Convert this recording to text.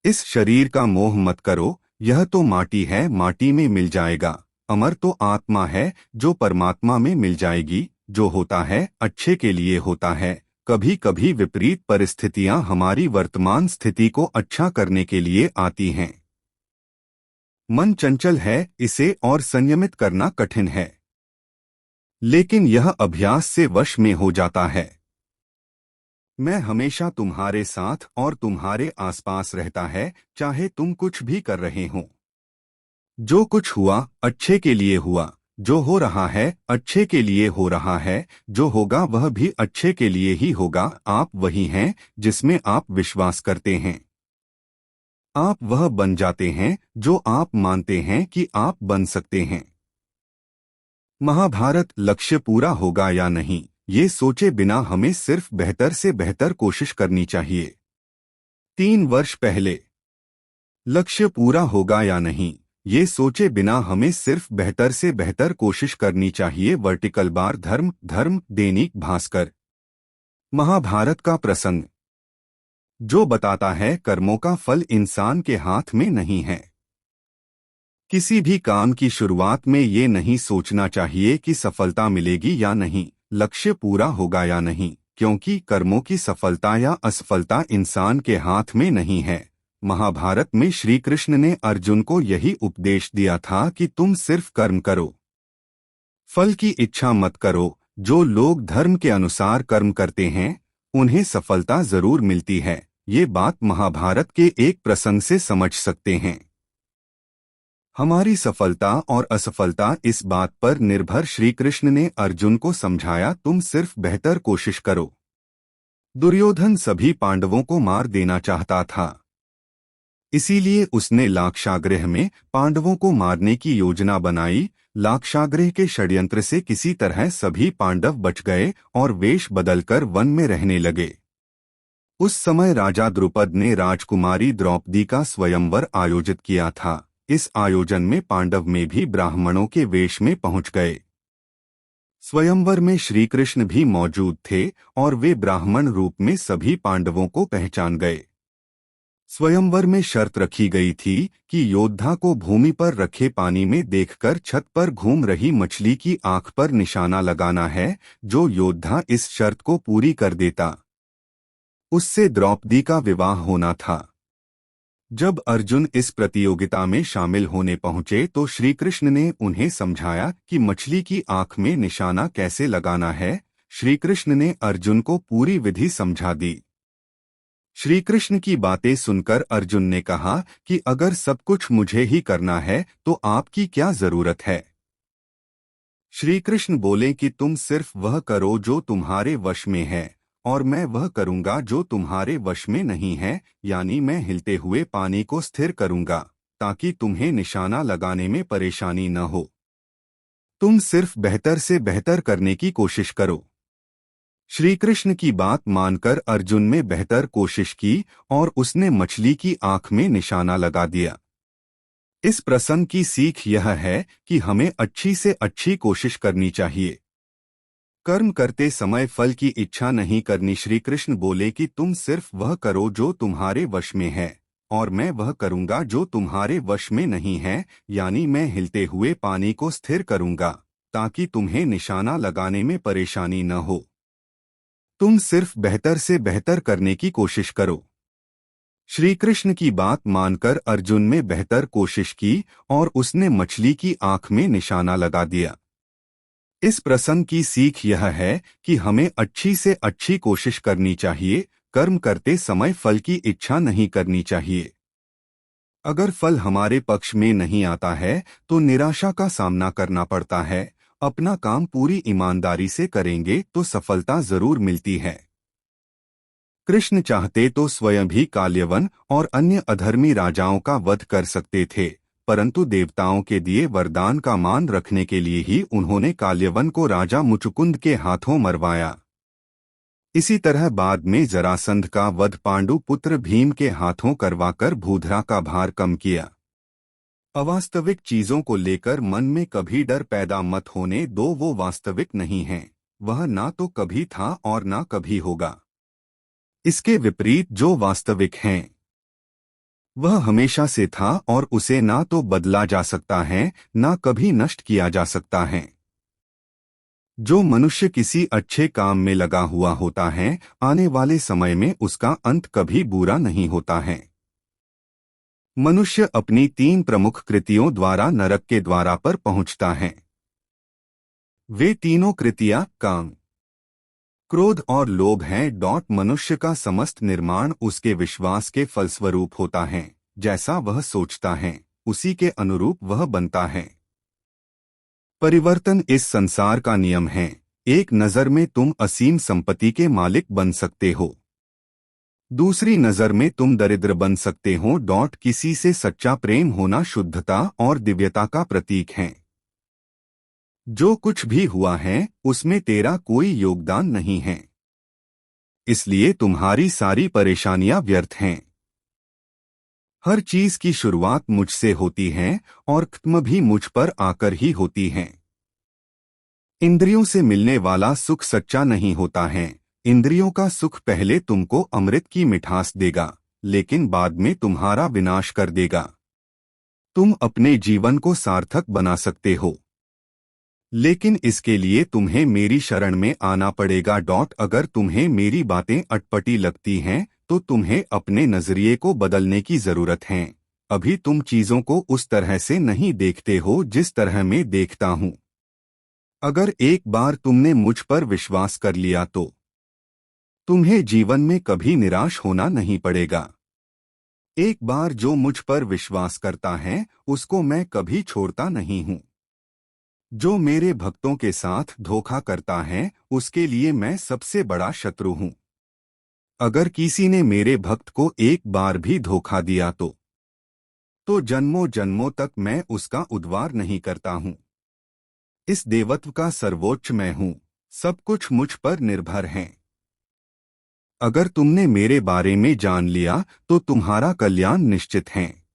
इस शरीर का मोह मत करो, यह तो माटी है, माटी में मिल जाएगा। अमर तो आत्मा है, जो परमात्मा में मिल जाएगी। जो होता है अच्छे के लिए होता है। कभी कभी विपरीत परिस्थितियां हमारी वर्तमान स्थिति को अच्छा करने के लिए आती हैं। मन चंचल है, इसे और संयमित करना कठिन है, लेकिन यह अभ्यास से वश में हो जाता है। मैं हमेशा तुम्हारे साथ और तुम्हारे आसपास रहता है, चाहे तुम कुछ भी कर रहे हो। जो कुछ हुआ अच्छे के लिए हुआ, जो हो रहा है अच्छे के लिए हो रहा है, जो होगा वह भी अच्छे के लिए ही होगा। आप वही हैं जिसमें आप विश्वास करते हैं। आप वह बन जाते हैं जो आप मानते हैं कि आप बन सकते हैं। महाभारत लक्ष्य पूरा होगा या नहीं, ये सोचे बिना हमें सिर्फ बेहतर से बेहतर कोशिश करनी चाहिए। 3 वर्ष पहले लक्ष्य पूरा होगा या नहीं, ये सोचे बिना हमें सिर्फ बेहतर से बेहतर कोशिश करनी चाहिए। वर्टिकल बार धर्म धर्म दैनिक भास्कर। महाभारत का प्रसंग जो बताता है कर्मों का फल इंसान के हाथ में नहीं है। किसी भी काम की शुरुआत में ये नहीं सोचना चाहिए कि सफलता मिलेगी या नहीं, लक्ष्य पूरा होगा या नहीं, क्योंकि कर्मों की सफलता या असफलता इंसान के हाथ में नहीं है। महाभारत में श्री कृष्ण ने अर्जुन को यही उपदेश दिया था कि तुम सिर्फ कर्म करो, फल की इच्छा मत करो। जो लोग धर्म के अनुसार कर्म करते हैं उन्हें सफलता जरूर मिलती है। ये बात महाभारत के एक प्रसंग से समझ सकते हैं। हमारी सफलता और असफलता इस बात पर निर्भर। श्री कृष्ण ने अर्जुन को समझाया, तुम सिर्फ बेहतर कोशिश करो। दुर्योधन सभी पांडवों को मार देना चाहता था, इसीलिए उसने लाक्षागृह में पांडवों को मारने की योजना बनाई। लाक्षागृह के षड्यंत्र से किसी तरह सभी पांडव बच गए और वेश बदलकर वन में रहने लगे। उस समय राजा द्रुपद ने राजकुमारी द्रौपदी का स्वयंवर आयोजित किया था। इस आयोजन में पांडव में भी ब्राह्मणों के वेश में पहुंच गए। स्वयंवर में श्री कृष्ण भी मौजूद थे और वे ब्राह्मण रूप में सभी पांडवों को पहचान गए। स्वयंवर में शर्त रखी गई थी कि योद्धा को भूमि पर रखे पानी में देखकर छत पर घूम रही मछली की आंख पर निशाना लगाना है। जो योद्धा इस शर्त को पूरी कर देता, उससे द्रौपदी का विवाह होना था। जब अर्जुन इस प्रतियोगिता में शामिल होने पहुंचे तो श्री कृष्ण ने उन्हें समझाया कि मछली की आंख में निशाना कैसे लगाना है। श्री कृष्ण ने अर्जुन को पूरी विधि समझा दी। श्री कृष्ण की बातें सुनकर अर्जुन ने कहा कि अगर सब कुछ मुझे ही करना है तो आपकी क्या जरूरत है। श्री कृष्ण बोले कि तुम सिर्फ वह करो जो तुम्हारे वश में है, और मैं वह करूंगा जो तुम्हारे वश में नहीं है, यानी मैं हिलते हुए पानी को स्थिर करूंगा ताकि तुम्हें निशाना लगाने में परेशानी न हो। तुम सिर्फ बेहतर से बेहतर करने की कोशिश करो। श्री कृष्ण की बात मानकर अर्जुन ने बेहतर कोशिश की और उसने मछली की आंख में निशाना लगा दिया। इस प्रसंग की सीख यह है कि हमें अच्छी से अच्छी कोशिश करनी चाहिए। कर्म करते समय फल की इच्छा नहीं करनी। श्री कृष्ण बोले कि तुम सिर्फ वह करो जो तुम्हारे वश में है, और मैं वह करूंगा जो तुम्हारे वश में नहीं है, यानी मैं हिलते हुए पानी को स्थिर करूंगा ताकि तुम्हें निशाना लगाने में परेशानी न हो। तुम सिर्फ बेहतर से बेहतर करने की कोशिश करो। श्री कृष्ण की बात मानकर अर्जुन ने बेहतर कोशिश की और उसने मछली की आंख में निशाना लगा दिया। इस प्रसंग की सीख यह है कि हमें अच्छी से अच्छी कोशिश करनी चाहिए। कर्म करते समय फल की इच्छा नहीं करनी चाहिए। अगर फल हमारे पक्ष में नहीं आता है तो निराशा का सामना करना पड़ता है। अपना काम पूरी ईमानदारी से करेंगे तो सफलता जरूर मिलती है। कृष्ण चाहते तो स्वयं भी काल्यवन और अन्य अधर्मी राजाओं का वध कर सकते थे, परंतु देवताओं के दिए वरदान का मान रखने के लिए ही उन्होंने काल्यवन को राजा मुचुकुंद के हाथों मरवाया। इसी तरह बाद में जरासंध का वध पांडु पुत्र भीम के हाथों करवाकर भूधरा का भार कम किया। अवास्तविक चीजों को लेकर मन में कभी डर पैदा मत होने दो। वो वास्तविक नहीं हैं, वह ना तो कभी था और ना कभी होगा। इसके विपरीत जो वास्तविक हैं वह हमेशा से था और उसे ना तो बदला जा सकता है, ना कभी नष्ट किया जा सकता है। जो मनुष्य किसी अच्छे काम में लगा हुआ होता है, आने वाले समय में उसका अंत कभी बुरा नहीं होता है। मनुष्य अपनी 3 प्रमुख कृतियों द्वारा नरक के द्वारा पर पहुंचता है। वे तीनों कृतियां काम, क्रोध और लोभ हैं। मनुष्य का समस्त निर्माण उसके विश्वास के फलस्वरूप होता है। जैसा वह सोचता है, उसी के अनुरूप वह बनता है। परिवर्तन इस संसार का नियम है। एक नजर में तुम असीम संपत्ति के मालिक बन सकते हो, दूसरी नजर में तुम दरिद्र बन सकते हो। किसी से सच्चा प्रेम होना शुद्धता और दिव्यता का प्रतीक है। जो कुछ भी हुआ है उसमें तेरा कोई योगदान नहीं है, इसलिए तुम्हारी सारी परेशानियां व्यर्थ हैं। हर चीज की शुरुआत मुझसे होती है और खत्म भी मुझ पर आकर ही होती है। इंद्रियों से मिलने वाला सुख सच्चा नहीं होता है। इंद्रियों का सुख पहले तुमको अमृत की मिठास देगा, लेकिन बाद में तुम्हारा विनाश कर देगा। तुम अपने जीवन को सार्थक बना सकते हो, लेकिन इसके लिए तुम्हें मेरी शरण में आना पड़ेगा। अगर तुम्हें मेरी बातें अटपटी लगती हैं, तो तुम्हें अपने नजरिए को बदलने की जरूरत है। अभी तुम चीजों को उस तरह से नहीं देखते हो जिस तरह मैं देखता हूं। अगर एक बार तुमने मुझ पर विश्वास कर लिया तो तुम्हें जीवन में कभी निराश होना नहीं पड़ेगा। एक बार जो मुझ पर विश्वास करता है उसको मैं कभी छोड़ता नहीं हूं। जो मेरे भक्तों के साथ धोखा करता है उसके लिए मैं सबसे बड़ा शत्रु हूं। अगर किसी ने मेरे भक्त को एक बार भी धोखा दिया तो जन्मों जन्मों तक मैं उसका उद्धार नहीं करता हूं। इस देवत्व का सर्वोच्च मैं हूं, सब कुछ मुझ पर निर्भर है। अगर तुमने मेरे बारे में जान लिया तो तुम्हारा कल्याण निश्चित है।